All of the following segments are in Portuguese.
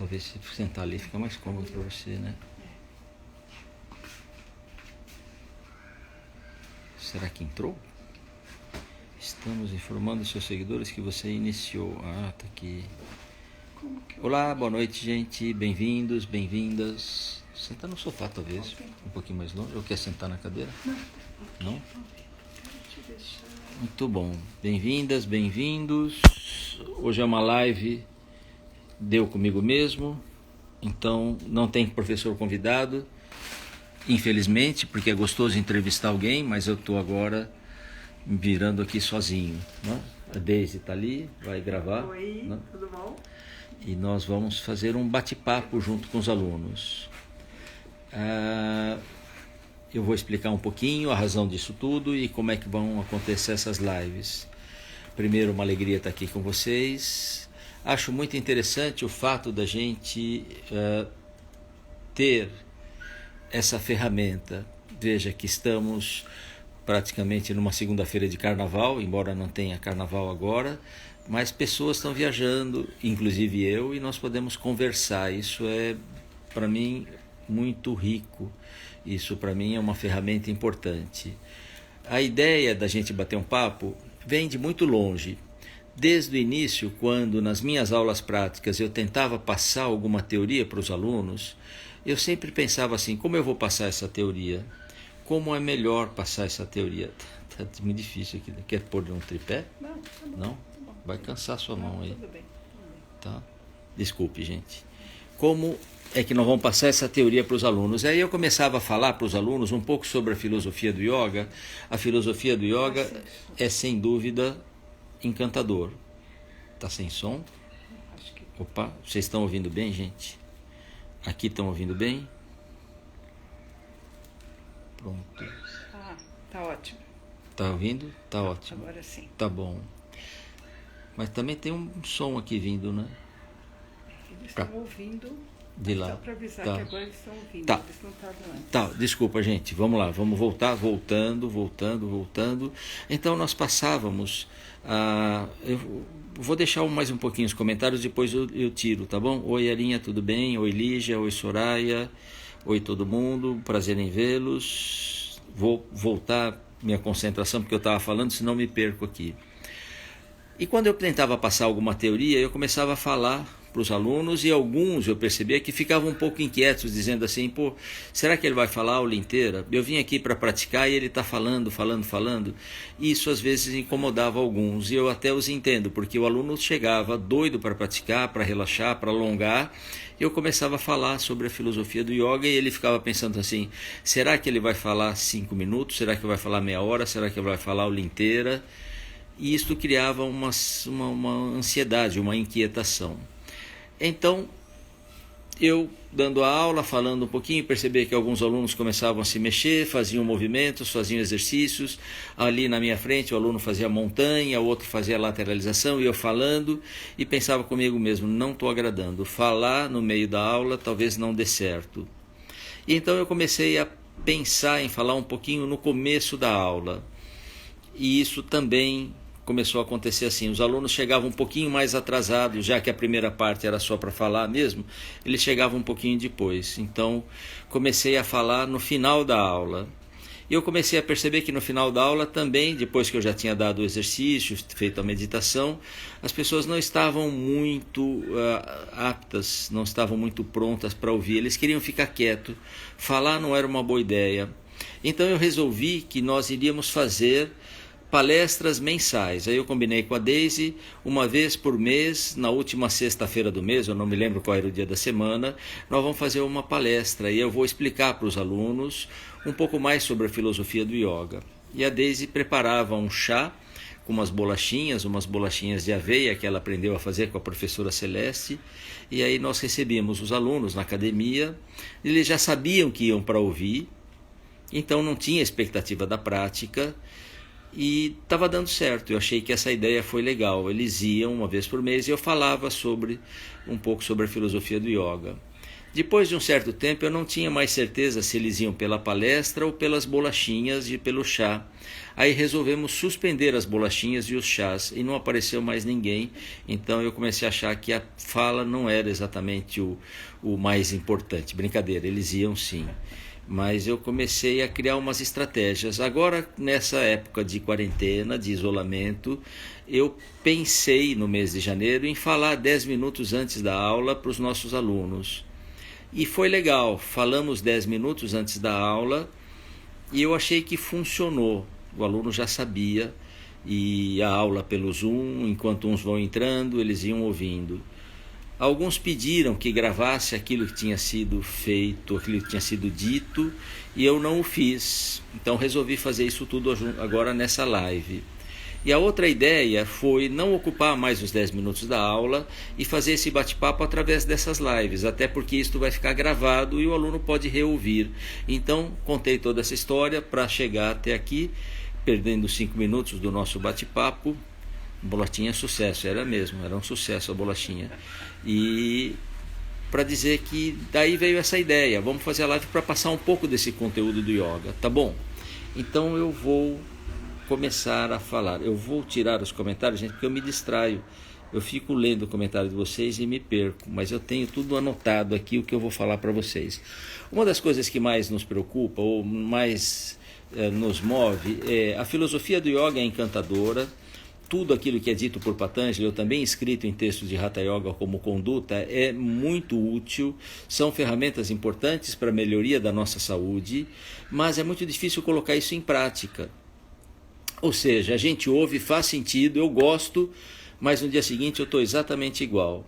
Talvez se sentar ali fica mais cômodo para você, né? Será que entrou? Estamos informando seus seguidores que você iniciou. Ah, tá aqui. Olá, boa noite, gente. Bem-vindos, bem-vindas. Senta no sofá, talvez. Um pouquinho mais longe. Ou quer sentar na cadeira? Não? Muito bom. Bem-vindas, bem-vindos. Hoje é uma live deu comigo mesmo. Então, não tem professor convidado. Infelizmente, porque é gostoso entrevistar alguém, mas eu estou agora me virando aqui sozinho, né? A Deise está ali, vai gravar. Oi, né? tudo bom? E nós vamos fazer um bate-papo junto com os alunos. Eu vou explicar um pouquinho a razão disso tudo e como é que vão acontecer essas lives. Primeiro, uma alegria estar aqui com vocês. Acho muito interessante o fato da gente ter essa ferramenta. Veja que estamos praticamente numa segunda-feira de carnaval, embora não tenha carnaval agora, mas pessoas estão viajando, inclusive eu, e nós podemos conversar. Isso é, para mim, muito rico. Isso, para mim, é uma ferramenta importante. A ideia da gente bater um papo vem de muito longe. Desde o início, quando nas minhas aulas práticas eu tentava passar alguma teoria para os alunos, eu sempre pensava assim, como eu vou passar essa teoria? Como é melhor passar essa teoria? Tá muito difícil aqui. Quer pôr um tripé? Não, tá bom. Não? Tá bom. Vai cansar sua mão aí. Tudo bem. Tá? Desculpe, gente. Como é que nós vamos passar essa teoria para os alunos? Aí eu começava a falar para os alunos um pouco sobre a filosofia do yoga. A filosofia do yoga é, sem dúvida, encantador. Tá sem som? Acho que... Opa, vocês estão ouvindo bem, gente? Aqui estão ouvindo bem? Pronto. Ah, tá ótimo. Tá ouvindo? Tá ótimo. Agora sim. Tá bom. Mas também tem um som aqui vindo, né? Eles estão ouvindo. De lá. Só para avisar Tá. que agora eles estão ouvindo. Tá. Eles não estavam antes. Tá, desculpa, gente. Vamos lá, vamos voltar, voltando. Então nós passávamos. Eu vou deixar mais um pouquinho os comentários, depois eu tiro, tá bom? Oi, Arinha, tudo bem? Oi, Lígia, oi, Soraya. Oi, todo mundo. Prazer em vê-los. Vou voltar minha concentração, porque eu estava falando, senão me perco aqui. E quando eu tentava passar alguma teoria, eu começava a falar para os alunos, e alguns eu percebia que ficavam um pouco inquietos, dizendo assim, pô, será que ele vai falar a aula inteira? Eu vim aqui para praticar e ele está falando. E isso às vezes incomodava alguns, e eu até os entendo, porque o aluno chegava doido para praticar, para relaxar, para alongar. Eu começava a falar sobre a filosofia do yoga e ele ficava pensando assim, será que ele vai falar 5 minutos? Será que vai falar meia hora? Será que ele vai falar a aula inteira? E isso criava uma ansiedade, uma inquietação. Então, eu dando a aula, falando um pouquinho, percebi que alguns alunos começavam a se mexer, faziam movimentos, faziam exercícios. Ali na minha frente o aluno fazia montanha, o outro fazia lateralização, e eu falando, e pensava comigo mesmo, não estou agradando. Falar no meio da aula talvez não dê certo. E então eu comecei a pensar em falar um pouquinho no começo da aula. E isso também começou a acontecer assim, os alunos chegavam um pouquinho mais atrasados, já que a primeira parte era só para falar mesmo, eles chegavam um pouquinho depois. Então comecei a falar no final da aula. E eu comecei a perceber que no final da aula também, depois que eu já tinha dado o exercício, feito a meditação, as pessoas não estavam muito aptas, não estavam muito prontas para ouvir, eles queriam ficar quietos, falar não era uma boa ideia. Então eu resolvi que nós iríamos fazer palestras mensais. Aí eu combinei com a Deise, uma vez por mês, na última sexta-feira do mês, eu não me lembro qual era o dia da semana, nós vamos fazer uma palestra e eu vou explicar para os alunos um pouco mais sobre a filosofia do yoga. E a Deise preparava um chá com umas bolachinhas de aveia que ela aprendeu a fazer com a professora Celeste, e aí nós recebíamos os alunos na academia, eles já sabiam que iam para ouvir, então não tinha expectativa da prática, e estava dando certo. Eu achei que essa ideia foi legal. Eles iam uma vez por mês e eu falava um pouco sobre a filosofia do yoga. Depois de um certo tempo, eu não tinha mais certeza se eles iam pela palestra ou pelas bolachinhas e pelo chá. Aí resolvemos suspender as bolachinhas e os chás e não apareceu mais ninguém. Então eu comecei a achar que a fala não era exatamente o mais importante. Brincadeira, eles iam sim. Mas eu comecei a criar umas estratégias. Agora, nessa época de quarentena, de isolamento, eu pensei no mês de janeiro em falar 10 minutos antes da aula para os nossos alunos. E foi legal, falamos 10 minutos antes da aula e eu achei que funcionou. O aluno já sabia, e a aula pelo Zoom, enquanto uns vão entrando, eles iam ouvindo. Alguns pediram que gravasse aquilo que tinha sido feito, aquilo que tinha sido dito, e eu não o fiz. Então resolvi fazer isso tudo agora nessa live. E a outra ideia foi não ocupar mais os 10 minutos da aula e fazer esse bate-papo através dessas lives, até porque isto vai ficar gravado e o aluno pode reouvir. Então, contei toda essa história para chegar até aqui, perdendo 5 minutos do nosso bate-papo. Bolachinha é sucesso, era mesmo, era um sucesso a bolachinha. E para dizer que daí veio essa ideia, vamos fazer a live para passar um pouco desse conteúdo do yoga, tá bom? Então eu vou começar a falar. Eu vou tirar os comentários, gente, porque eu me distraio. Eu fico lendo o comentário de vocês e me perco, mas eu tenho tudo anotado aqui o que eu vou falar para vocês. Uma das coisas que mais nos preocupa ou mais nos move é a filosofia do yoga é encantadora. Tudo aquilo que é dito por Patanjali, ou também escrito em textos de Hatha Yoga como conduta, é muito útil, são ferramentas importantes para a melhoria da nossa saúde, mas é muito difícil colocar isso em prática. Ou seja, a gente ouve, faz sentido, eu gosto, mas no dia seguinte eu estou exatamente igual.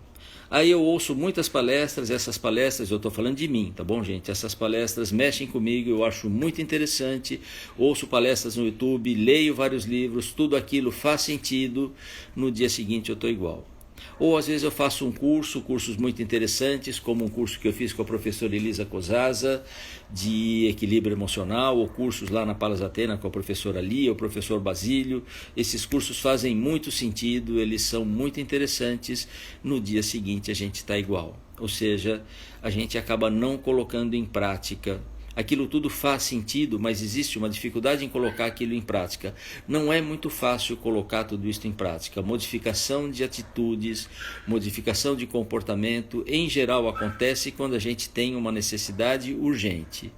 Aí eu ouço muitas palestras, essas palestras, eu estou falando de mim, tá bom, gente? Essas palestras mexem comigo, eu acho muito interessante, ouço palestras no YouTube, leio vários livros, tudo aquilo faz sentido, no dia seguinte eu estou igual. Ou às vezes eu faço cursos muito interessantes, como um curso que eu fiz com a professora Elisa Kozaza, de equilíbrio emocional, ou cursos lá na Palas Athena com a professora Lia, o professor Basílio. Esses cursos fazem muito sentido, eles são muito interessantes, no dia seguinte a gente está igual. Ou seja, a gente acaba não colocando em prática. Aquilo tudo faz sentido, mas existe uma dificuldade em colocar aquilo em prática. Não é muito fácil colocar tudo isso em prática. Modificação de atitudes, modificação de comportamento, em geral acontece quando a gente tem uma necessidade urgente.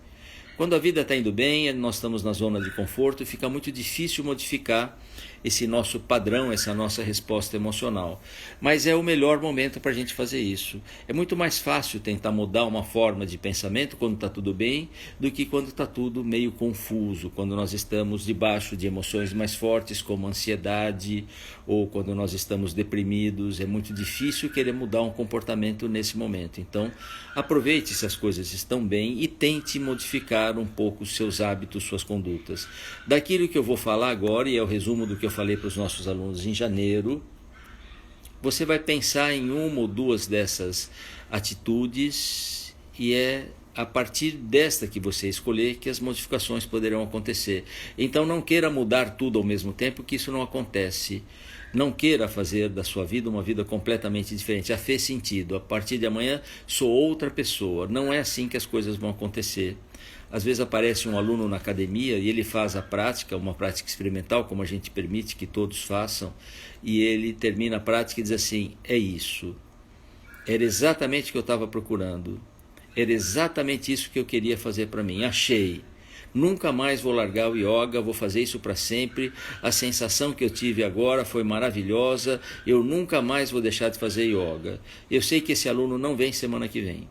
Quando a vida está indo bem, nós estamos na zona de conforto e fica muito difícil modificar esse nosso padrão, essa nossa resposta emocional. Mas é o melhor momento para a gente fazer isso. É muito mais fácil tentar mudar uma forma de pensamento quando está tudo bem do que quando está tudo meio confuso, quando nós estamos debaixo de emoções mais fortes como ansiedade ou quando nós estamos deprimidos. É muito difícil querer mudar um comportamento nesse momento. Então, aproveite se as coisas estão bem e tente modificar um pouco os seus hábitos, suas condutas. Daquilo que eu vou falar agora, e é o resumo do que eu falei para os nossos alunos em janeiro, você vai pensar em uma ou duas dessas atitudes e é a partir desta que você escolher que as modificações poderão acontecer. Então não queira mudar tudo ao mesmo tempo, que isso não acontece. Não queira fazer da sua vida uma vida completamente diferente. Já fez sentido. A partir de amanhã sou outra pessoa. Não é assim que as coisas vão acontecer. Às vezes aparece um aluno na academia e ele faz a prática, uma prática experimental, como a gente permite que todos façam, e ele termina a prática e diz assim: é isso. Era exatamente o que eu estava procurando. Era exatamente isso que eu queria fazer para mim. Achei. Nunca mais vou largar o yoga, vou fazer isso para sempre. A sensação que eu tive agora foi maravilhosa. Eu nunca mais vou deixar de fazer yoga. Eu sei que esse aluno não vem semana que vem.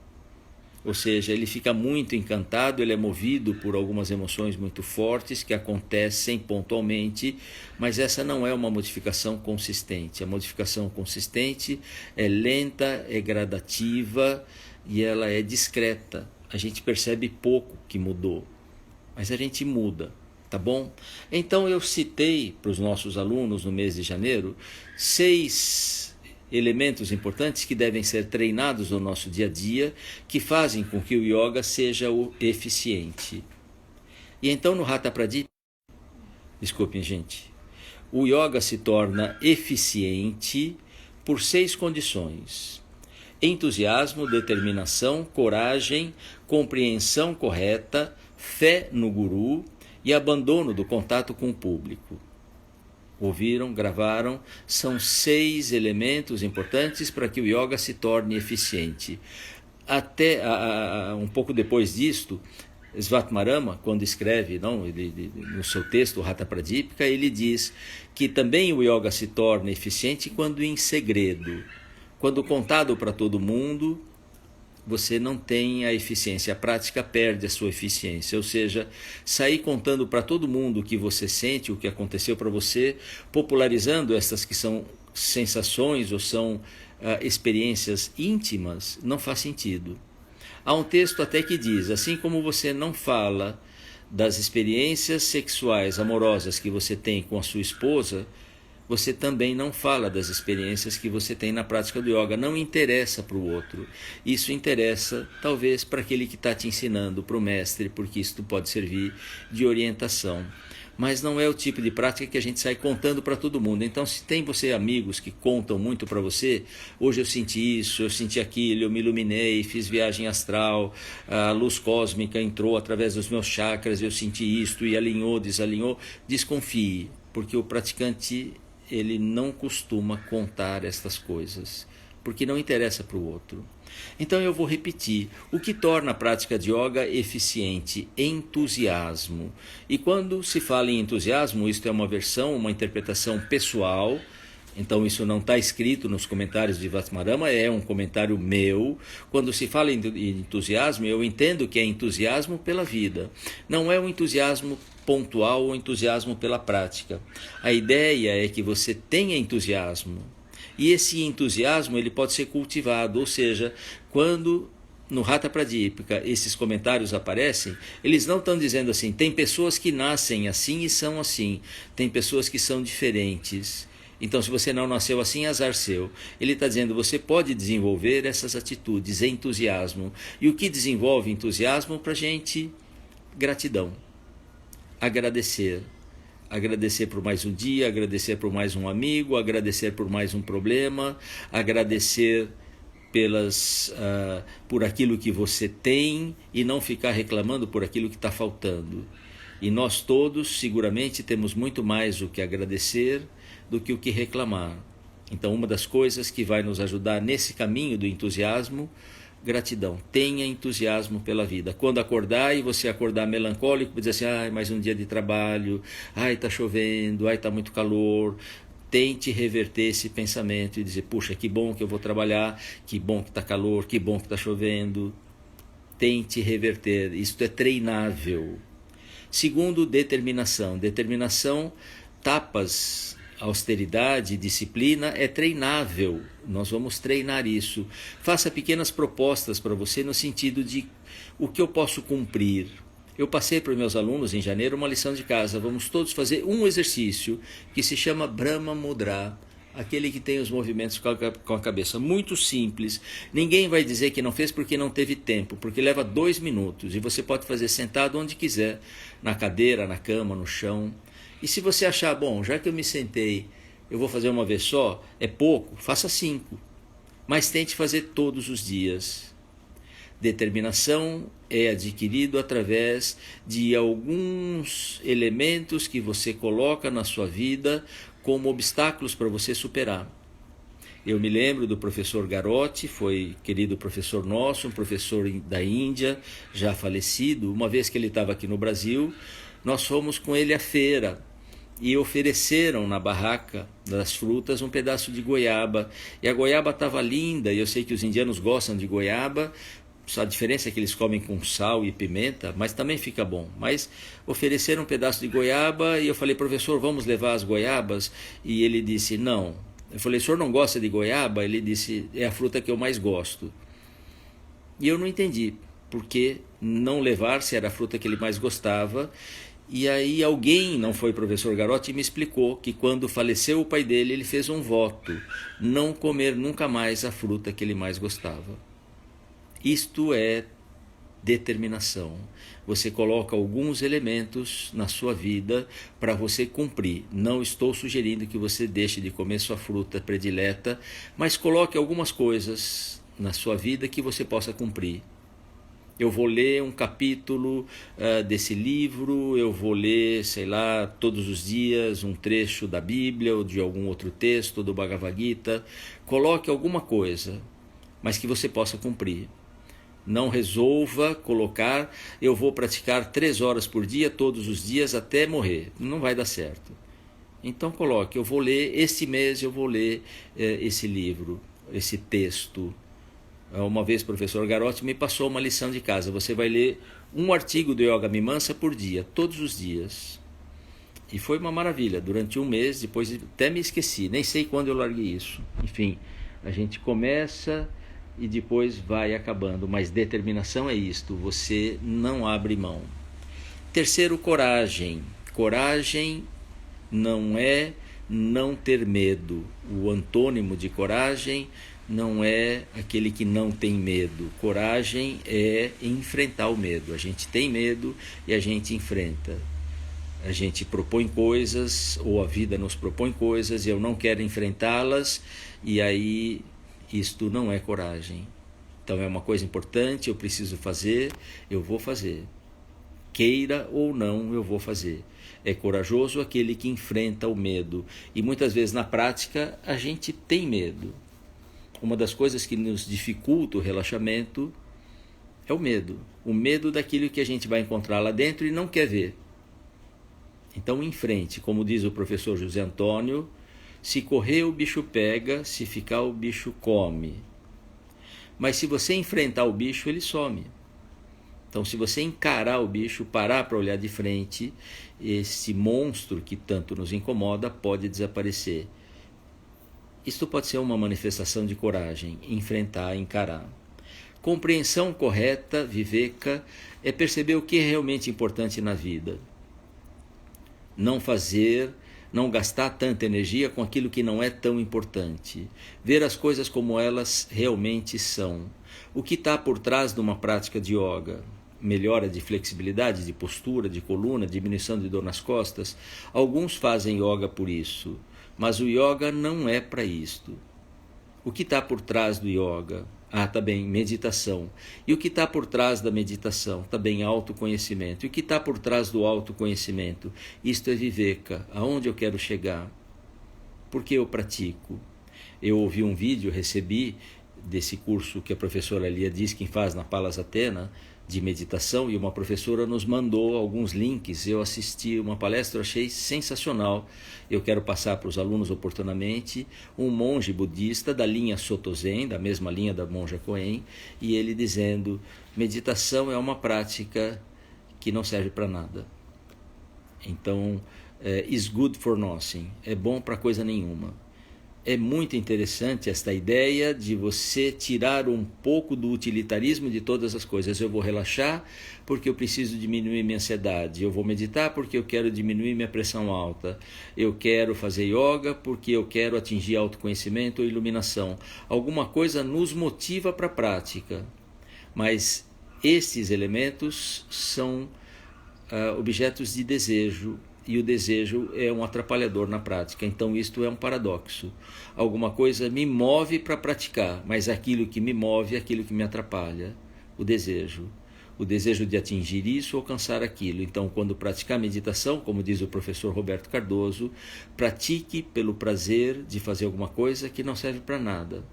Ou seja, ele fica muito encantado, ele é movido por algumas emoções muito fortes que acontecem pontualmente, mas essa não é uma modificação consistente. A modificação consistente é lenta, é gradativa e ela é discreta. A gente percebe pouco que mudou, mas a gente muda, tá bom? Então eu citei para os nossos alunos no mês de janeiro 6 elementos importantes que devem ser treinados no nosso dia a dia, que fazem com que o yoga seja o eficiente. E então no Hatha Pradipika, desculpem gente, o yoga se torna eficiente por 6 condições. entusiasmo, determinação, coragem, compreensão correta, fé no guru e abandono do contato com o público. Ouviram, gravaram, são 6 elementos importantes para que o yoga se torne eficiente. Até um pouco depois disto, Svatmarama, quando escreve no seu texto, o Hatha Pradipika, ele diz que também o yoga se torna eficiente quando em segredo. Quando contado para todo mundo, você não tem a eficiência, a prática perde a sua eficiência. Ou seja, sair contando para todo mundo o que você sente, o que aconteceu para você, popularizando essas que são sensações ou são experiências íntimas, não faz sentido. Há um texto até que diz, assim como você não fala das experiências sexuais amorosas que você tem com a sua esposa, você também não fala das experiências que você tem na prática do yoga. Não interessa para o outro. Isso interessa, talvez, para aquele que está te ensinando, para o mestre, porque isso pode servir de orientação. Mas não é o tipo de prática que a gente sai contando para todo mundo. Então, se tem você amigos que contam muito para você, hoje eu senti isso, eu senti aquilo, eu me iluminei, fiz viagem astral, a luz cósmica entrou através dos meus chakras, eu senti isto e alinhou, desalinhou, desconfie, porque o praticante ele não costuma contar estas coisas, porque não interessa para o outro. Então eu vou repetir, o que torna a prática de yoga eficiente? Entusiasmo. E quando se fala em entusiasmo, isto é uma versão, uma interpretação pessoal, então isso não está escrito nos comentários de Svatmarama, é um comentário meu. Quando se fala em entusiasmo, eu entendo que é entusiasmo pela vida, não é um entusiasmo pontual ou entusiasmo pela prática. A ideia é que você tenha entusiasmo, e esse entusiasmo ele pode ser cultivado, ou seja, quando no Hatha Pradipika esses comentários aparecem, eles não estão dizendo assim, tem pessoas que nascem assim e são assim, tem pessoas que são diferentes. Então, se você não nasceu assim, azar seu. Ele está dizendo, você pode desenvolver essas atitudes, entusiasmo. E o que desenvolve entusiasmo para a gente? Gratidão. Agradecer. Agradecer por mais um dia, agradecer por mais um amigo, agradecer por mais um problema, agradecer por aquilo que você tem e não ficar reclamando por aquilo que está faltando. E nós todos, seguramente, temos muito mais o que agradecer do que o que reclamar. Então, uma das coisas que vai nos ajudar nesse caminho do entusiasmo, gratidão. Tenha entusiasmo pela vida. Quando acordar e você acordar melancólico, dizer assim, ai, mais um dia de trabalho, ai, está chovendo, ai, está muito calor. Tente reverter esse pensamento e dizer, puxa, que bom que eu vou trabalhar, que bom que está calor, que bom que está chovendo. Tente reverter, isto é treinável. Segundo, determinação. Determinação, tapas, austeridade, disciplina é treinável. Nós vamos treinar isso. Faça pequenas propostas para você no sentido de o que eu posso cumprir. Eu passei para os meus alunos em janeiro uma lição de casa. Vamos todos fazer um exercício que se chama Brahma Mudra, aquele que tem os movimentos com a cabeça. Muito simples. Ninguém vai dizer que não fez porque não teve tempo, porque leva 2 minutos e você pode fazer sentado onde quiser, na cadeira, na cama, no chão. E se você achar, bom, já que eu me sentei, eu vou fazer uma vez só, é pouco, faça 5. Mas tente fazer todos os dias. Determinação é adquirido através de alguns elementos que você coloca na sua vida como obstáculos para você superar. Eu me lembro do professor Garotti, foi querido professor nosso, um professor da Índia, já falecido. Uma vez que ele estava aqui no Brasil, nós fomos com ele à feira e ofereceram na barraca das frutas um pedaço de goiaba. E a goiaba estava linda, e eu sei que os indianos gostam de goiaba, só a diferença é que eles comem com sal e pimenta, mas também fica bom. Mas ofereceram um pedaço de goiaba e eu falei, professor, vamos levar as goiabas? E ele disse, não. Eu falei, o senhor não gosta de goiaba? Ele disse, é a fruta que eu mais gosto. E eu não entendi por que não levar, se era a fruta que ele mais gostava. E aí alguém, não foi o professor Garotti, me explicou que quando faleceu o pai dele, ele fez um voto, não comer nunca mais a fruta que ele mais gostava. Isto é determinação. Você coloca alguns elementos na sua vida para você cumprir. Não estou sugerindo que você deixe de comer sua fruta predileta, mas coloque algumas coisas na sua vida que você possa cumprir. Eu vou ler um capítulo desse livro, eu vou ler, sei lá, todos os dias um trecho da Bíblia ou de algum outro texto do Bhagavad Gita. Coloque alguma coisa, mas que você possa cumprir. Não resolva colocar, eu vou praticar 3 horas por dia, todos os dias, até morrer. Não vai dar certo. Então coloque, eu vou ler, este mês eu vou ler esse livro, esse texto. Uma vez o professor Garotti me passou uma lição de casa. Você vai ler um artigo do Yoga Mimamsa por dia, todos os dias. E foi uma maravilha. Durante um mês, depois até me esqueci. Nem sei quando eu larguei isso. Enfim, a gente começa e depois vai acabando. Mas determinação é isto. Você não abre mão. Terceiro, coragem. Coragem não é não ter medo. O antônimo de coragem não é aquele que não tem medo. Coragem é enfrentar o medo. A gente tem medo e a gente enfrenta. A gente propõe coisas, ou a vida nos propõe coisas, e eu não quero enfrentá-las, e aí isto não é coragem. Então é uma coisa importante, eu preciso fazer, eu vou fazer. Queira ou não, eu vou fazer. É corajoso aquele que enfrenta o medo. E muitas vezes na prática a gente tem medo. Uma das coisas que nos dificulta o relaxamento é o medo. O medo daquilo que a gente vai encontrar lá dentro e não quer ver. Então, em frente, como diz o professor José Antônio, se correr o bicho pega, se ficar o bicho come. Mas se você enfrentar o bicho, ele some. Então, se você encarar o bicho, parar para olhar de frente, esse monstro que tanto nos incomoda pode desaparecer. Isto pode ser uma manifestação de coragem, enfrentar, encarar. Compreensão correta, viveka, é perceber o que é realmente importante na vida. Não fazer, não gastar tanta energia com aquilo que não é tão importante. Ver as coisas como elas realmente são. O que está por trás de uma prática de yoga? Melhora de flexibilidade, de postura, de coluna, diminuição de dor nas costas. Alguns fazem yoga por isso. Mas o yoga não é para isto. O que está por trás do yoga? Tá bem, meditação. E o que está por trás da meditação? Tá bem, autoconhecimento. E o que está por trás do autoconhecimento? Isto é viveka. Aonde eu quero chegar? Por que eu pratico? Eu ouvi um vídeo, recebi desse curso que a professora Lia diz que faz na Palas Athena, de meditação, e uma professora nos mandou alguns links. Eu assisti uma palestra, achei sensacional. Eu quero passar para os alunos oportunamente. Um monge budista da linha Soto Zen, da mesma linha da monja Koen, e ele dizendo: meditação é uma prática que não serve para nada. Então, is good for nothing, é bom para coisa nenhuma. É muito interessante esta ideia de você tirar um pouco do utilitarismo de todas as coisas. Eu vou relaxar porque eu preciso diminuir minha ansiedade. Eu vou meditar porque eu quero diminuir minha pressão alta. Eu quero fazer yoga porque eu quero atingir autoconhecimento ou iluminação. Alguma coisa nos motiva para a prática. Mas estes elementos são objetos de desejo. E o desejo é um atrapalhador na prática. Então isto é um paradoxo. Alguma coisa me move para praticar, mas aquilo que me move é aquilo que me atrapalha. O desejo de atingir isso, alcançar aquilo. Então, quando praticar meditação, como diz o professor Roberto Cardoso, pratique pelo prazer de fazer alguma coisa que não serve para nada.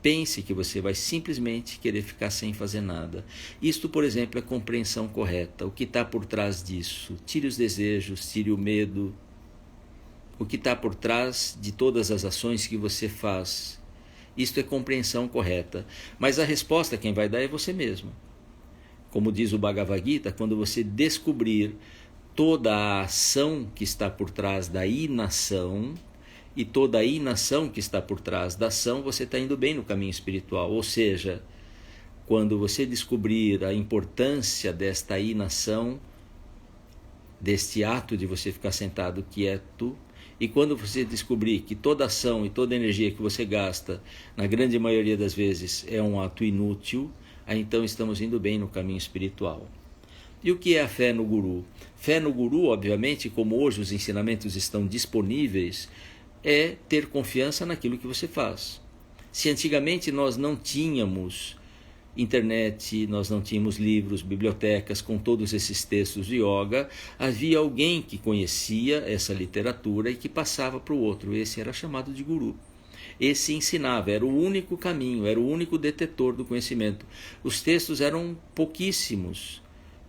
Pense que você vai simplesmente querer ficar sem fazer nada. Isto, por exemplo, é compreensão correta. O que está por trás disso? Tire os desejos, tire o medo. O que está por trás de todas as ações que você faz? Isto é compreensão correta. Mas a resposta quem vai dar é você mesmo. Como diz o Bhagavad Gita, quando você descobrir toda a ação que está por trás da inação, e toda a inação que está por trás da ação, você está indo bem no caminho espiritual. Ou seja, quando você descobrir a importância desta inação, deste ato de você ficar sentado quieto, e quando você descobrir que toda ação e toda energia que você gasta, na grande maioria das vezes, é um ato inútil, aí então estamos indo bem no caminho espiritual. E o que é a fé no Guru? Fé no Guru, obviamente, como hoje os ensinamentos estão disponíveis, é ter confiança naquilo que você faz. Se antigamente nós não tínhamos internet, nós não tínhamos livros, bibliotecas com todos esses textos de yoga, havia alguém que conhecia essa literatura e que passava para o outro. Esse era chamado de guru. Esse ensinava, era o único caminho, era o único detetor do conhecimento. Os textos eram pouquíssimos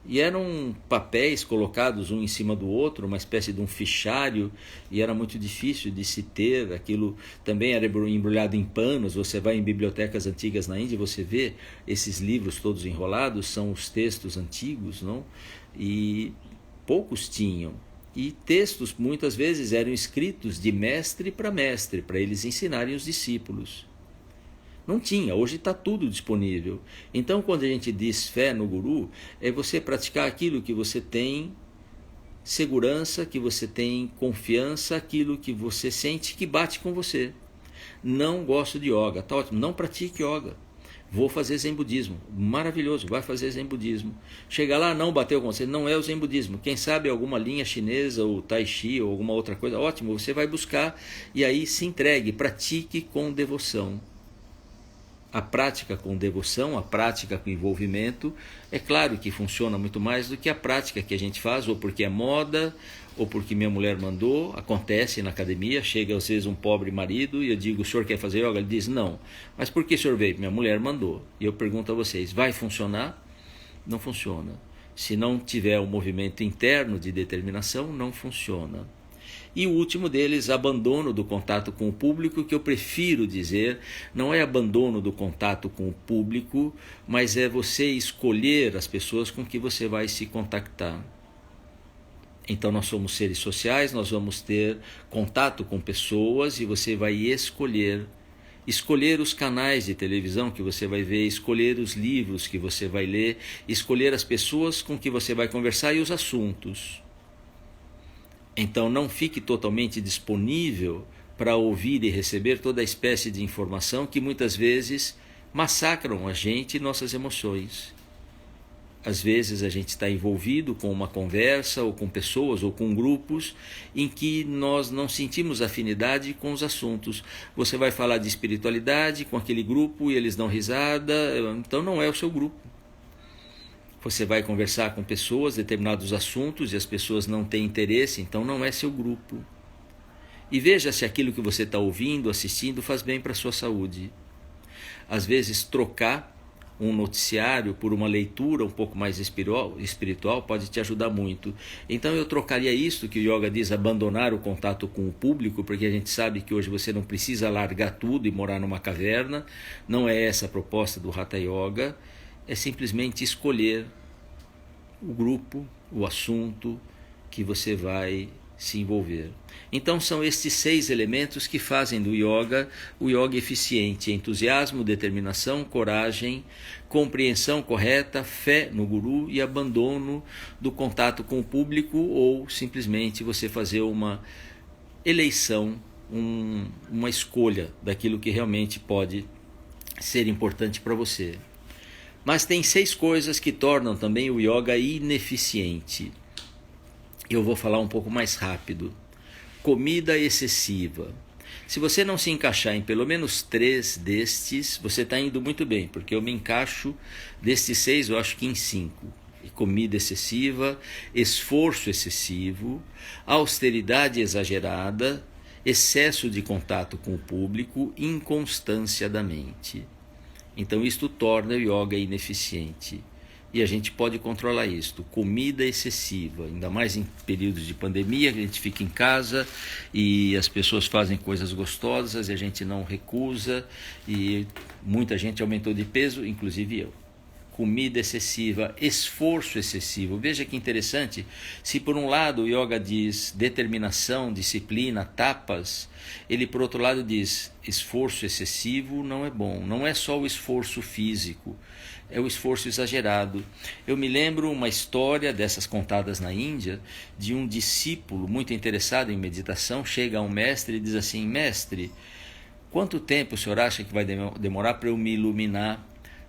e eram papéis colocados um em cima do outro, uma espécie de um fichário, e era muito difícil de se ter. Aquilo também era embrulhado em panos. Você vai em bibliotecas antigas na Índia, você vê esses livros todos enrolados, são os textos antigos, não? E poucos tinham. E textos muitas vezes eram escritos de mestre, para eles ensinarem os discípulos. Não tinha, hoje está tudo disponível. Então, quando a gente diz fé no guru, é você praticar aquilo que você tem segurança, que você tem confiança, aquilo que você sente que bate com você. Não gosto de yoga, está ótimo, não pratique yoga. Vou fazer zen budismo, maravilhoso, vai fazer zen budismo. Chega lá, não bateu com você, não é o zen budismo. Quem sabe alguma linha chinesa, ou tai chi, ou alguma outra coisa, ótimo, você vai buscar e aí se entregue, pratique com devoção. A prática com devoção, a prática com envolvimento, é claro que funciona muito mais do que a prática que a gente faz, ou porque é moda, ou porque minha mulher mandou. Acontece na academia, chega às vezes um pobre marido e eu digo, o senhor quer fazer yoga? Ele diz, não. Mas por que o senhor veio? Minha mulher mandou. E eu pergunto a vocês, vai funcionar? Não funciona. Se não tiver um movimento interno de determinação, não funciona. E o último deles, abandono do contato com o público, que eu prefiro dizer, não é abandono do contato com o público, mas é você escolher as pessoas com que você vai se contactar. Então nós somos seres sociais, nós vamos ter contato com pessoas e você vai escolher os canais de televisão que você vai ver, escolher os livros que você vai ler, escolher as pessoas com que você vai conversar e os assuntos. Então não fique totalmente disponível para ouvir e receber toda a espécie de informação que muitas vezes massacram a gente e nossas emoções. Às vezes a gente está envolvido com uma conversa, ou com pessoas, ou com grupos, em que nós não sentimos afinidade com os assuntos. Você vai falar de espiritualidade com aquele grupo e eles dão risada, então não é o seu grupo. Você vai conversar com pessoas, determinados assuntos, e as pessoas não têm interesse, então não é seu grupo. E veja se aquilo que você está ouvindo, assistindo, faz bem para a sua saúde. Às vezes trocar um noticiário por uma leitura um pouco mais espiritual pode te ajudar muito. Então eu trocaria isso que o yoga diz, abandonar o contato com o público, porque a gente sabe que hoje você não precisa largar tudo e morar numa caverna. Não é essa a proposta do Hatha Yoga. É simplesmente escolher o grupo, o assunto que você vai se envolver. Então são estes 6 elementos que fazem do yoga o yoga eficiente: entusiasmo, determinação, coragem, compreensão correta, fé no guru e abandono do contato com o público, ou simplesmente você fazer uma eleição, uma escolha daquilo que realmente pode ser importante para você. Mas tem 6 coisas que tornam também o yoga ineficiente. Eu vou falar um pouco mais rápido. Comida excessiva. Se você não se encaixar em pelo menos 3 destes, você está indo muito bem, porque eu me encaixo destes 6, eu acho que em 5. Comida excessiva, esforço excessivo, austeridade exagerada, excesso de contato com o público, inconstância da mente. Então isto torna o yoga ineficiente. E a gente pode controlar isto. Comida excessiva, ainda mais em períodos de pandemia, a gente fica em casa e as pessoas fazem coisas gostosas e a gente não recusa, e muita gente aumentou de peso, inclusive eu. Comida excessiva, esforço excessivo. Veja que interessante, se por um lado o yoga diz determinação, disciplina, tapas, ele por outro lado diz esforço excessivo não é bom. Não é só o esforço físico, é o esforço exagerado. Eu me lembro uma história dessas contadas na Índia, de um discípulo muito interessado em meditação, chega a um mestre e diz assim: mestre, quanto tempo o senhor acha que vai demorar para eu me iluminar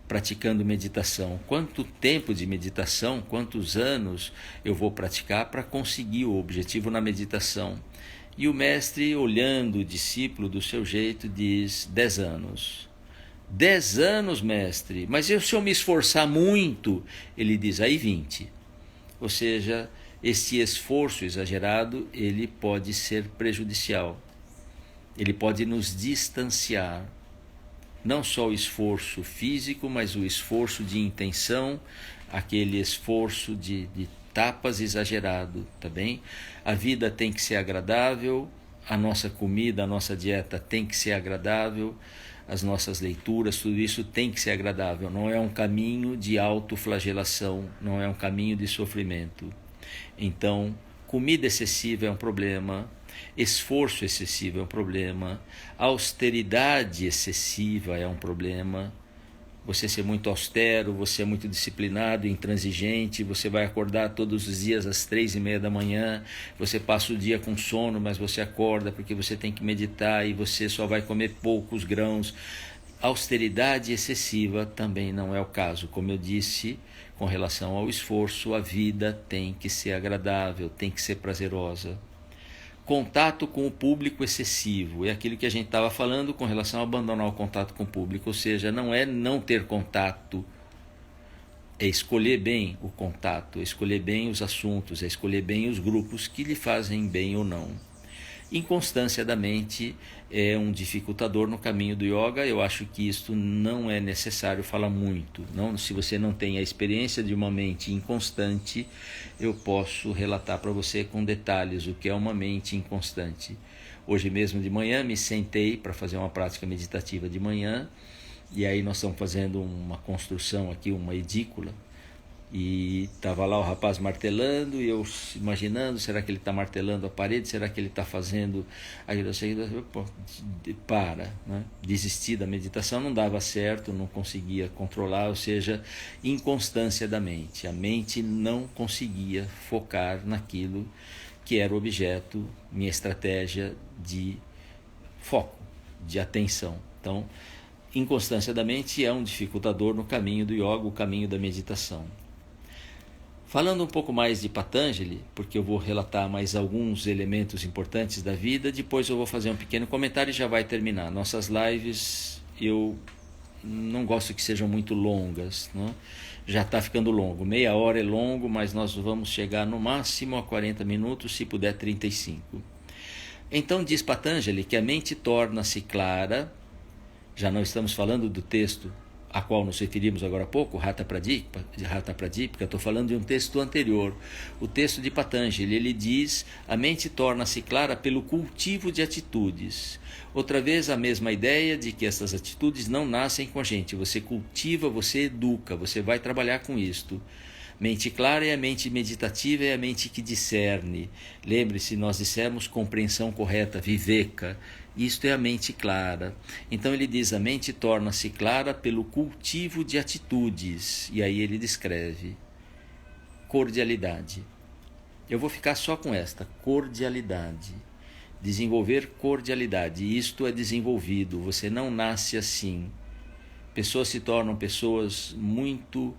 praticando meditação? Quanto tempo de meditação, quantos anos eu vou praticar para conseguir o objetivo na meditação? E o mestre, olhando o discípulo do seu jeito, diz: 10 anos. 10 anos, mestre, mas se eu me esforçar muito, ele diz: aí 20. Ou seja, esse esforço exagerado, ele pode ser prejudicial. Ele pode nos distanciar. Não só o esforço físico, mas o esforço de intenção, aquele esforço de tapas exagerado, tá bem? A vida tem que ser agradável, a nossa comida, a nossa dieta tem que ser agradável, as nossas leituras, tudo isso tem que ser agradável. Não é um caminho de autoflagelação, não é um caminho de sofrimento. Então, comida excessiva é um problema, esforço excessivo é um problema, austeridade excessiva é um problema. Você ser muito austero, você é muito disciplinado, intransigente, você vai acordar todos os dias às 3:30 da manhã, você passa o dia com sono, mas você acorda porque você tem que meditar e você só vai comer poucos grãos. Austeridade excessiva também não é o caso. Como eu disse, com relação ao esforço, a vida tem que ser agradável, tem que ser prazerosa. Contato com o público excessivo, é aquilo que a gente estava falando com relação a abandonar o contato com o público, ou seja, não é não ter contato, é escolher bem o contato, é escolher bem os assuntos, é escolher bem os grupos que lhe fazem bem ou não. Inconstância da mente é um dificultador no caminho do yoga. Eu acho que isto não é necessário falar muito. Não, se você não tem a experiência de uma mente inconstante, eu posso relatar para você com detalhes o que é uma mente inconstante. Hoje mesmo de manhã me sentei para fazer uma prática meditativa de manhã, e aí nós estamos fazendo uma construção aqui, uma edícula, e estava lá o rapaz martelando e eu imaginando, será que ele está martelando a parede, será que ele está fazendo aquilo? Né? Desistir da meditação, não dava certo, não conseguia controlar, ou seja, inconstância da mente. A mente não conseguia focar naquilo que era o objeto, minha estratégia de foco, de atenção. Então, inconstância da mente é um dificultador no caminho do yoga, o caminho da meditação. Falando um pouco mais de Patanjali, porque eu vou relatar mais alguns elementos importantes da vida, depois eu vou fazer um pequeno comentário e já vai terminar. Nossas lives, eu não gosto que sejam muito longas, não? Já está ficando longo, meia hora é longo, mas nós vamos chegar no máximo a 40 minutos, se puder 35. Então diz Patanjali que a mente torna-se clara, já não estamos falando do texto a qual nos referimos agora há pouco, Hatha Pradipika, estou falando de um texto anterior, o texto de Patanjali. Ele diz: a mente torna-se clara pelo cultivo de atitudes. Outra vez a mesma ideia de que essas atitudes não nascem com a gente, você cultiva, você educa, você vai trabalhar com isto. Mente clara é a mente meditativa, é a mente que discerne. Lembre-se, nós dissemos compreensão correta, viveka. Isto é a mente clara. Então ele diz: a mente torna-se clara pelo cultivo de atitudes. E aí ele descreve cordialidade. Eu vou ficar só com esta, cordialidade. Desenvolver cordialidade. Isto é desenvolvido, você não nasce assim. Pessoas se tornam pessoas muito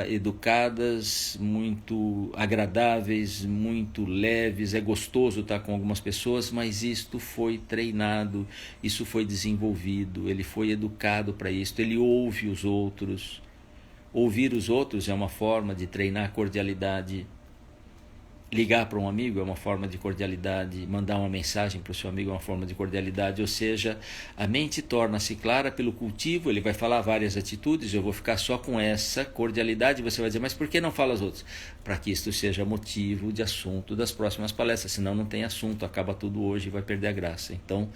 educadas, muito agradáveis, muito leves. É gostoso estar com algumas pessoas, mas isto foi treinado, isso foi desenvolvido, ele foi educado para isto, ele ouve os outros. Ouvir os outros é uma forma de treinar a cordialidade. Ligar para um amigo é uma forma de cordialidade, mandar uma mensagem para o seu amigo é uma forma de cordialidade, ou seja, a mente torna-se clara pelo cultivo. Ele vai falar várias atitudes, eu vou ficar só com essa cordialidade, você vai dizer: mas por que não fala as outras? Para que isto seja motivo de assunto das próximas palestras, senão não tem assunto, acaba tudo hoje e vai perder a graça. Então,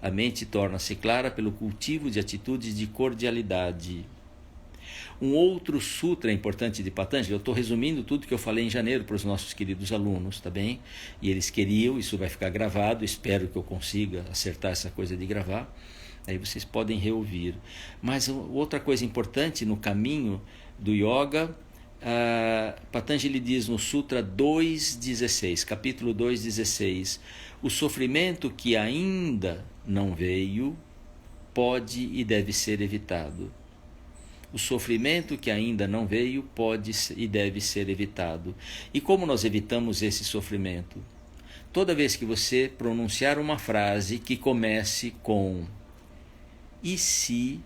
a mente torna-se clara pelo cultivo de atitudes de cordialidade. Um outro sutra importante de Patanjali, eu estou resumindo tudo que eu falei em janeiro para os nossos queridos alunos, tá bem? E eles queriam, isso vai ficar gravado, espero que eu consiga acertar essa coisa de gravar, aí vocês podem reouvir. Mas outra coisa importante no caminho do yoga, Patanjali diz no Sutra 2.16, capítulo 2.16, o sofrimento que ainda não veio pode e deve ser evitado. O sofrimento que ainda não veio pode e deve ser evitado. E como nós evitamos esse sofrimento? toda vez que você pronunciar uma frase que comece com e se,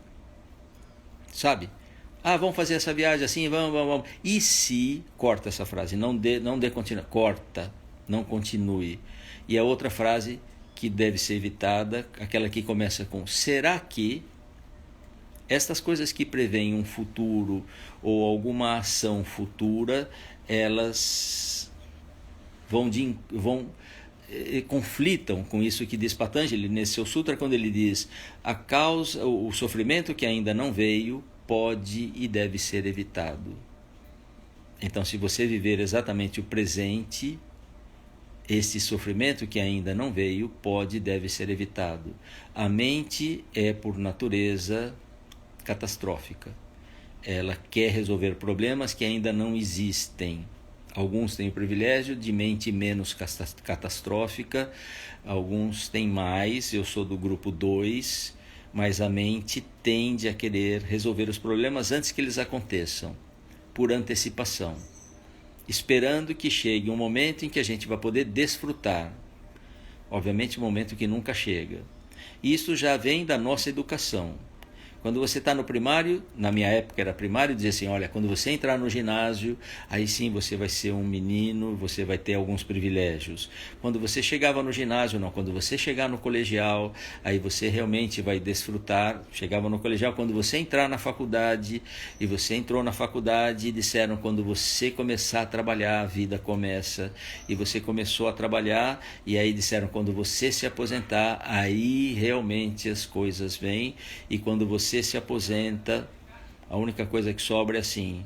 sabe? Vamos fazer essa viagem assim, vamos. E se, corta essa frase, não dê continuidade, corta, não continue. E a outra frase que deve ser evitada, aquela que começa com será que, estas coisas que prevêem um futuro ou alguma ação futura, elas conflitam com isso que diz Patanjali nesse seu sutra, quando ele diz o sofrimento que ainda não veio pode e deve ser evitado. Então, se você viver exatamente o presente, esse sofrimento que ainda não veio pode e deve ser evitado. A mente é, por natureza, catastrófica. Ela quer resolver problemas que ainda não existem. Alguns têm o privilégio de mente menos catastrófica, alguns têm mais, eu sou do grupo 2, mas a mente tende a querer resolver os problemas antes que eles aconteçam, por antecipação, esperando que chegue um momento em que a gente vai poder desfrutar. Obviamente, um momento que nunca chega. Isso já vem da nossa educação. Quando você está no primário, na minha época era primário, dizia assim, olha, quando você entrar no ginásio, aí sim você vai ser um menino, você vai ter alguns privilégios. Quando você chegava no ginásio, não, quando você chegar no colegial, aí você realmente vai desfrutar. Chegava no colegial, quando você entrar na faculdade, e você entrou na faculdade, e disseram, quando você começar a trabalhar, a vida começa, e você começou a trabalhar, e aí disseram, quando você se aposentar, aí realmente as coisas vêm, e quando você se aposenta, a única coisa que sobra é assim,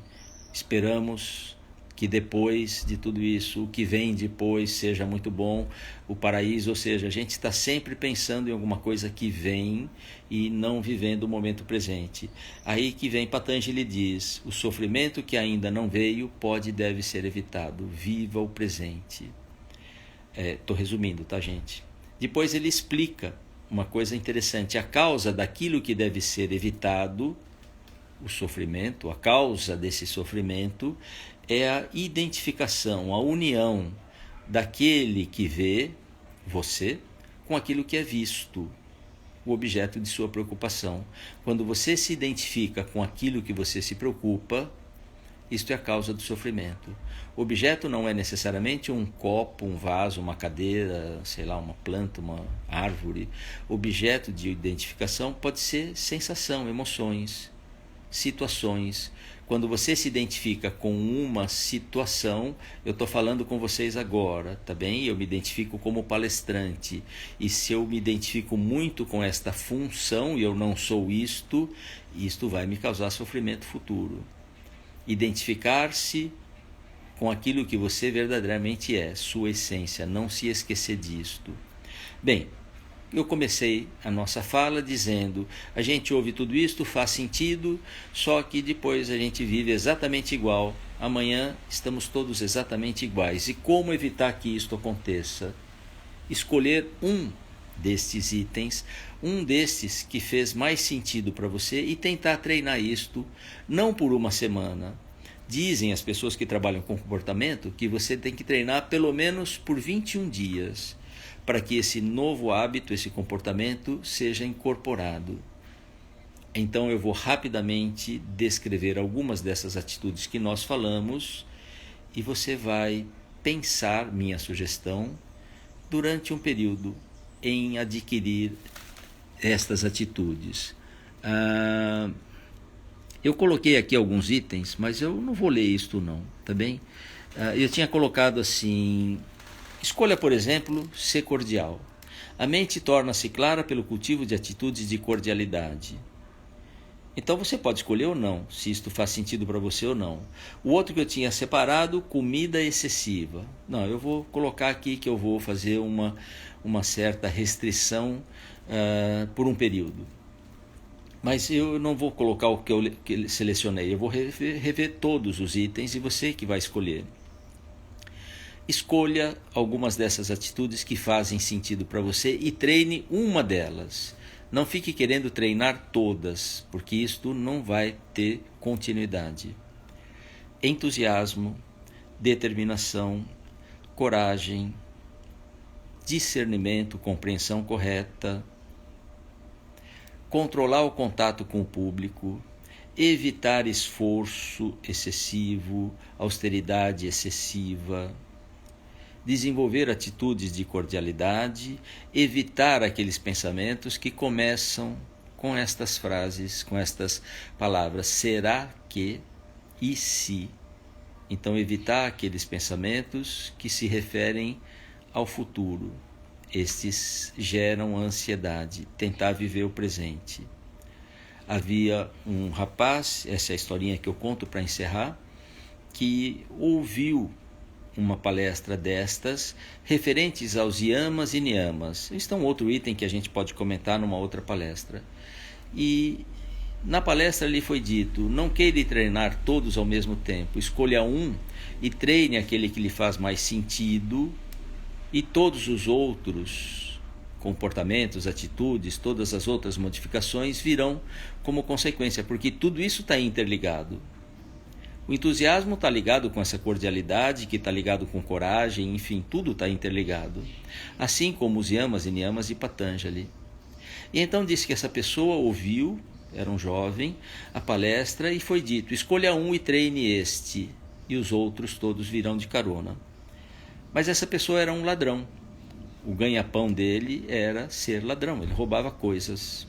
esperamos que depois de tudo isso, o que vem depois seja muito bom, o paraíso, ou seja, a gente está sempre pensando em alguma coisa que vem e não vivendo o momento presente. Aí que vem Patanjali diz, o sofrimento que ainda não veio pode e deve ser evitado, viva o presente. Estou resumindo, tá, gente? Depois ele explica uma coisa interessante, a causa daquilo que deve ser evitado, o sofrimento, a causa desse sofrimento é a identificação, a união daquele que vê, você, com aquilo que é visto, o objeto de sua preocupação. Quando você se identifica com aquilo que você se preocupa, isto é a causa do sofrimento. O objeto não é necessariamente um copo, um vaso, uma cadeira, sei lá, uma planta, uma árvore. O objeto de identificação pode ser sensação, emoções, situações. Quando você se identifica com uma situação, eu estou falando com vocês agora, tá bem? Eu me identifico como palestrante. E se eu me identifico muito com esta função e eu não sou isto vai me causar sofrimento futuro. Identificar-se com aquilo que você verdadeiramente é, sua essência, não se esquecer disto. Bem, eu comecei a nossa fala dizendo, a gente ouve tudo isto, faz sentido, só que depois a gente vive exatamente igual. Amanhã estamos todos exatamente iguais. E como evitar que isto aconteça? Escolher um destes itens, um destes que fez mais sentido para você e tentar treinar isto, não por uma semana. Dizem as pessoas que trabalham com comportamento que você tem que treinar pelo menos por 21 dias para que esse novo hábito, esse comportamento seja incorporado. Então eu vou rapidamente descrever algumas dessas atitudes que nós falamos e você vai pensar, minha sugestão, durante um período em adquirir estas atitudes. Eu coloquei aqui alguns itens, mas eu não vou ler isto não, tá bem? Eu tinha colocado assim, escolha, por exemplo, ser cordial. A mente torna-se clara pelo cultivo de atitudes de cordialidade. Então você pode escolher ou não, se isto faz sentido para você ou não. O outro que eu tinha separado, comida excessiva. Não, eu vou colocar aqui que eu vou fazer uma certa restrição por um período. Mas eu não vou colocar o que eu selecionei, eu vou rever todos os itens e você que vai escolher. Escolha algumas dessas atitudes que fazem sentido para você e treine uma delas. Não fique querendo treinar todas, porque isto não vai ter continuidade. Entusiasmo, determinação, coragem, discernimento, compreensão correta, controlar o contato com o público, evitar esforço excessivo, austeridade excessiva, desenvolver atitudes de cordialidade, evitar aqueles pensamentos que começam com estas frases, com estas palavras, será que e se. Então, evitar aqueles pensamentos que se referem ao futuro. Estes geram ansiedade, tentar viver o presente. Havia um rapaz, essa é a historinha que eu conto para encerrar, que ouviu uma palestra destas, referentes aos yamas e niyamas. Isso é um outro item que a gente pode comentar numa outra palestra. E na palestra lhe foi dito, não queira treinar todos ao mesmo tempo, escolha um e treine aquele que lhe faz mais sentido, e todos os outros comportamentos, atitudes, todas as outras modificações virão como consequência, porque tudo isso está interligado. O entusiasmo está ligado com essa cordialidade, que está ligado com coragem, enfim, tudo está interligado. Assim como os yamas e niyamas de Patanjali. E então disse que essa pessoa ouviu, era um jovem, a palestra e foi dito, escolha um e treine este, e os outros todos virão de carona. Mas essa pessoa era um ladrão. O ganha-pão dele era ser ladrão, ele roubava coisas.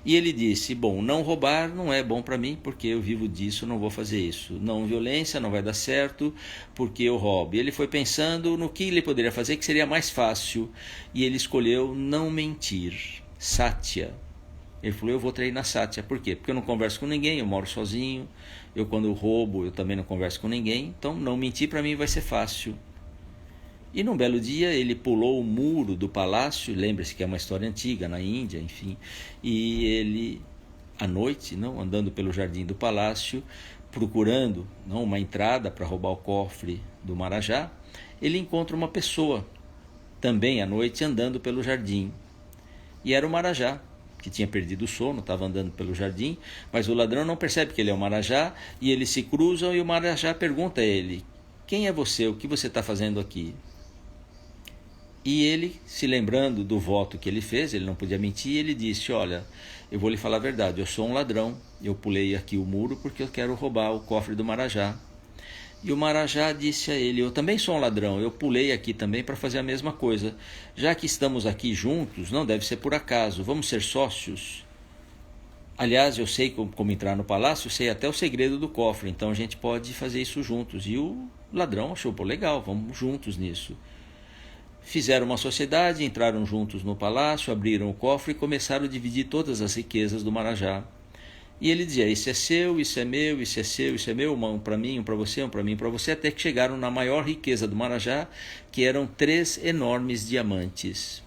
E ele disse, bom, não roubar não é bom para mim, porque eu vivo disso, não vou fazer isso. Não violência, não vai dar certo, porque eu roubo. E ele foi pensando no que ele poderia fazer, que seria mais fácil. E ele escolheu não mentir. Satya. Ele falou, eu vou treinar Satya. Por quê? Porque eu não converso com ninguém, eu moro sozinho. Eu, quando eu roubo, eu também não converso com ninguém. Então, não mentir para mim vai ser fácil. E num belo dia ele pulou o muro do palácio, lembre-se que é uma história antiga na Índia, enfim, e ele, à noite, não, andando pelo jardim do palácio, procurando uma entrada para roubar o cofre do Marajá, ele encontra uma pessoa, também à noite, andando pelo jardim. E era o Marajá, que tinha perdido o sono, estava andando pelo jardim, mas o ladrão não percebe que ele é o Marajá, e eles se cruzam e o Marajá pergunta a ele, quem é você, o que você está fazendo aqui? E ele, se lembrando do voto que ele fez, ele não podia mentir, ele disse, olha, eu vou lhe falar a verdade, eu sou um ladrão, eu pulei aqui o muro porque eu quero roubar o cofre do Marajá. E o Marajá disse a ele, eu também sou um ladrão, eu pulei aqui também para fazer a mesma coisa. Já que estamos aqui juntos, não deve ser por acaso, vamos ser sócios. Aliás, eu sei como entrar no palácio, sei até o segredo do cofre, então a gente pode fazer isso juntos. E o ladrão achou, pô, legal, vamos juntos nisso. Fizeram uma sociedade, entraram juntos no palácio, abriram o cofre e começaram a dividir todas as riquezas do Marajá. E ele dizia, isso é seu, isso é meu, isso é seu, isso é meu, um para mim, um para você, um para mim, um para você, até que chegaram na maior riqueza do Marajá, que eram 3 enormes diamantes.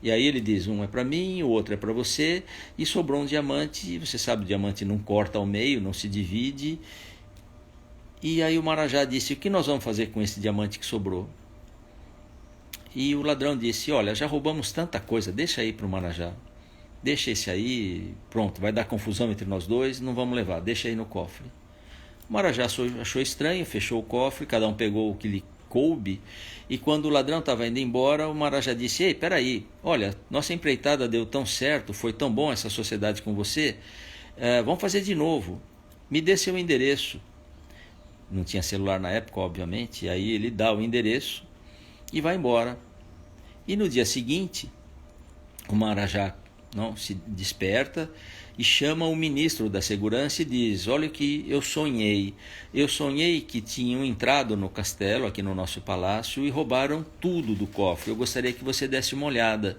E aí ele diz, um é para mim, o outro é para você, e sobrou um diamante, você sabe, o diamante não corta ao meio, não se divide. E aí o Marajá disse, o que nós vamos fazer com esse diamante que sobrou? E o ladrão disse, olha, já roubamos tanta coisa, deixa aí para o Marajá. Deixa esse aí, pronto, vai dar confusão entre nós dois, não vamos levar, deixa aí no cofre. O Marajá achou estranho, fechou o cofre, cada um pegou o que lhe coube, e quando o ladrão estava indo embora, o Marajá disse, ei, peraí, olha, nossa empreitada deu tão certo, foi tão bom essa sociedade com você, vamos fazer de novo, me dê seu endereço. Não tinha celular na época, obviamente, e aí ele dá o endereço, e vai embora. E no dia seguinte, o Marajá se desperta e chama o ministro da segurança e diz, olha o que eu sonhei que tinham entrado no castelo, aqui no nosso palácio, e roubaram tudo do cofre, eu gostaria que você desse uma olhada,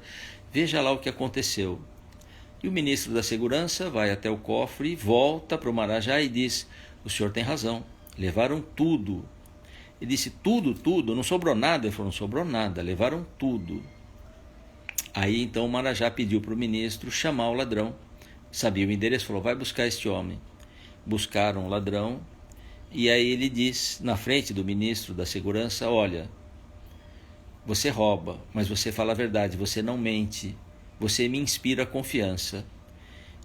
veja lá o que aconteceu. E o ministro da segurança vai até o cofre, volta para o Marajá e diz, o senhor tem razão, levaram tudo. Ele disse, tudo, não sobrou nada. Ele falou, não sobrou nada, levaram tudo. Aí então o Marajá pediu para o ministro chamar o ladrão. Sabia o endereço, falou, vai buscar este homem. Buscaram o ladrão, e aí ele diz, na frente do ministro da segurança, olha, você rouba, mas você fala a verdade, você não mente, você me inspira confiança.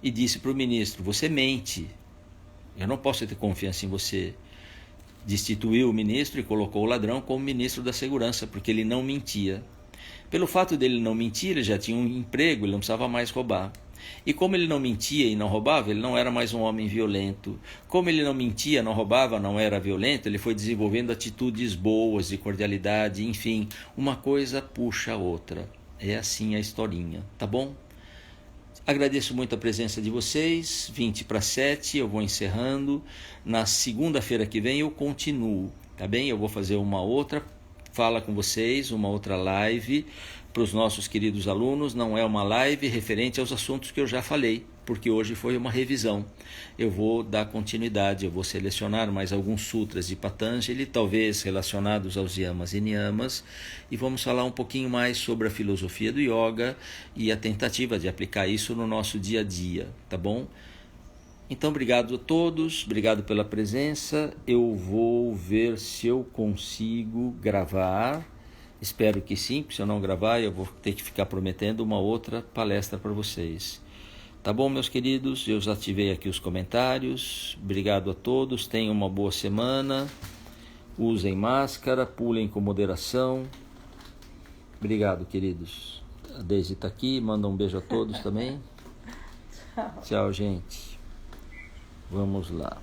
E disse para o ministro, você mente, eu não posso ter confiança em você. Destituiu o ministro e colocou o ladrão como ministro da segurança, porque ele não mentia. Pelo fato dele não mentir, ele já tinha um emprego, ele não precisava mais roubar. E como ele não mentia e não roubava, ele não era mais um homem violento. Como ele não mentia, não roubava, não era violento, ele foi desenvolvendo atitudes boas, de cordialidade, enfim, uma coisa puxa a outra. É assim a historinha, tá bom? Agradeço muito a presença de vocês. 6:20, eu vou encerrando. Na segunda-feira que vem eu continuo, tá bem? Eu vou fazer uma outra fala com vocês, uma outra live para os nossos queridos alunos. Não é uma live referente aos assuntos que eu já falei, porque hoje foi uma revisão. Eu vou dar continuidade, eu vou selecionar mais alguns sutras de Patanjali, talvez relacionados aos yamas e niyamas, e vamos falar um pouquinho mais sobre a filosofia do yoga e a tentativa de aplicar isso no nosso dia a dia, tá bom? Então, obrigado a todos, obrigado pela presença. Eu vou ver se eu consigo gravar. Espero que sim, porque se eu não gravar, eu vou ter que ficar prometendo uma outra palestra para vocês. Tá bom, meus queridos? Eu já ativei aqui os comentários. Obrigado a todos, tenham uma boa semana. Usem máscara, pulem com moderação. Obrigado, queridos. A Deise está aqui, manda um beijo a todos também. Tchau, gente. Vamos lá.